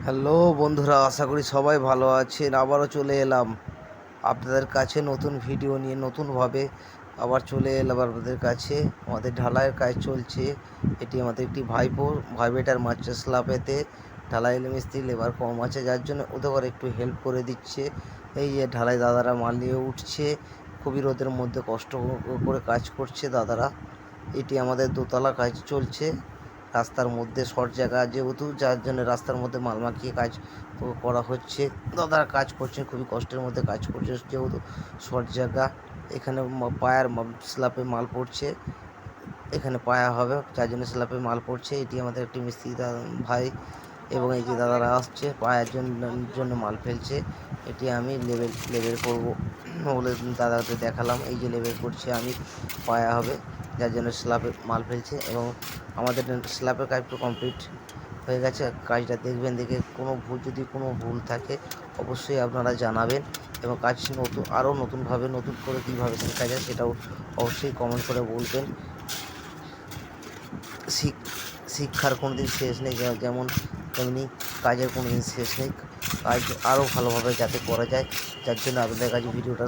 Hello বন্ধুরা, আশা করি সবাই ভালো আছেন। আবারও চলে এলাম আপনাদের কাছে নতুন ভিডিও নিয়ে। নতুনভাবে আবার চলে এলাম আপনাদের কাছে। আমাদের ঢালাইয়ের কাজ চলছে। এটি আমাদের একটি ভাইবেটার মারছে স্ল্যাবেতে। ঢালাই মিস্ত্রি লেবার কম আছে, যার জন্য ওদের করে একটু হেল্প করে দিচ্ছে। এই যে ঢালাই দাদারা মাল নিয়ে উঠছে, খুবই রোদের মধ্যে কষ্ট করে কাজ করছে দাদারা। এটি আমাদের দোতলা কাজ চলছে রাস্তার মধ্যে, শর্ট জায়গা যেহেতু, যার জন্য রাস্তার মধ্যে মাল মাখিয়ে কাজ করা হচ্ছে। দাদারা কাজ করছে, খুবই কষ্টের মধ্যে কাজ করছে যেহেতু শর্ট জায়গা। এখানে পায়ার স্ল্যাবে মাল পড়ছে, এখানে পায়া হবে, যার জন্য স্ল্যাবে মাল পড়ছে। এটি আমাদের একটি মিস্ত্রি ভাই, এবং এই যে দাদারা আসছে পায়ার জন্য মাল ফেলছে। এটি আমি লেবেল করবো বলে দাদাকে দেখালাম। এই যে লেবেল করছে আমি, পায়া হবে, যার জন্য স্ল্যাবে মাল ফেলছে। এবং আমাদের স্ল্যাবের কাজ তো কমপ্লিট হয়ে গেছে। কাজটা দেখবেন, দেখে যদি কোনো ভুল থাকে অবশ্যই আপনারা জানাবেন। এবং কাজ আরও নতুনভাবে নতুন করে কীভাবে শেখা যায় সেটাও অবশ্যই কমেন্ট করে বলবেন। শিক্ষার কোনো দিন শেষ নেই, যেমন তেমনি কাজের কোনো দিন শেষ নেই। কাজ আরও ভালোভাবে যাতে করা যায়, যার জন্য আপনাদের কাছে ভিডিওটা